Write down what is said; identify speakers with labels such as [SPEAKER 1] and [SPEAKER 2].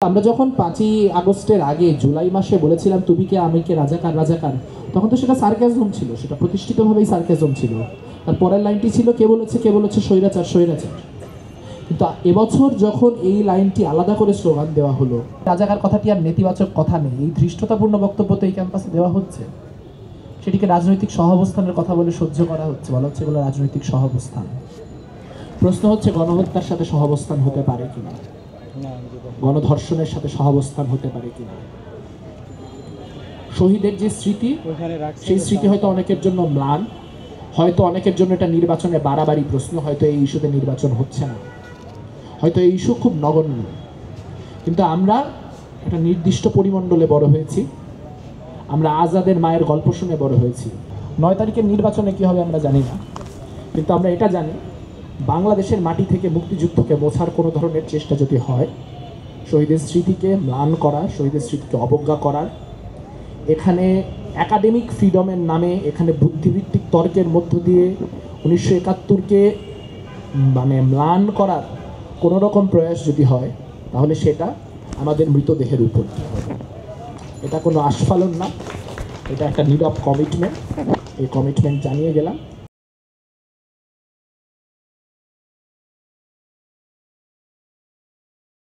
[SPEAKER 1] আমরা যখন 5ই আগস্টের আগে জুলাই মাসে বলেছিলাম তুমি কে আমি কে রাজাকার রাজাকার, তখন তো সেটা সার্কাজম ছিল, সেটা প্রতিষ্ঠিতভাবেই সার্কাজম ছিল। তার পরের লাইনটি ছিল কে বলেছে স্বৈরাচার স্বৈরাচার। কিন্তু এবছর যখন এই লাইনটি আলাদা করে স্লোগান দেওয়া হলো, রাজাকার কথাটি আর নেতিবাচক কথা নেই, এই ধৃষ্টতাপূর্ণ বক্তব্য তো এই ক্যাম্পাসে দেওয়া হচ্ছে, সেটিকে রাজনৈতিক সহাবস্থানের কথা বলে সহ্য করা হচ্ছে, বলা হচ্ছে এগুলো রাজনৈতিক সহাবস্থান। প্রশ্ন হচ্ছে গণহত্যার সাথে সহাবস্থান হতে পারে কিনা, গণধর্ষণের সাথে সহাবস্থান হতে পারে কিনা। শহীদের যে স্মৃতি, সেই স্মৃতি হয়তো অনেকের জন্য ম্লান, হয়তো অনেকের জন্য এটা নির্বাচনে বাড়াবাড়ি প্রশ্ন, হয়তো এই ইস্যুতে নির্বাচন হচ্ছে না, হয়তো এই ইস্যু খুব নগণ্য। কিন্তু আমরা একটা নির্দিষ্ট পরিমণ্ডলে বড় হয়েছি, আমরা আজাদের মায়ের গল্প শুনে বড় হয়েছি। 9 তারিখের নির্বাচনে কী হবে আমরা জানি না, কিন্তু আমরা এটা জানি বাংলাদেশের মাটি থেকে মুক্তিযুদ্ধকে মোছার কোনো ধরনের চেষ্টা যদি হয়, শহীদের স্মৃতিকে ম্লান করা, শহীদের স্মৃতিকে অবজ্ঞা করার, এখানে একাডেমিক ফ্রিডমের নামে, এখানে বুদ্ধিভিত্তিক তর্কের মধ্য দিয়ে 1971কে ম্লান করার কোনো রকম প্রয়াস যদি হয়, তাহলে সেটা আমাদের মৃতদেহের উপর। এটা কোনো আস্ফালন না, এটা একটা নীরব কমিটমেন্ট। এই কমিটমেন্ট জানিয়ে গেলাম।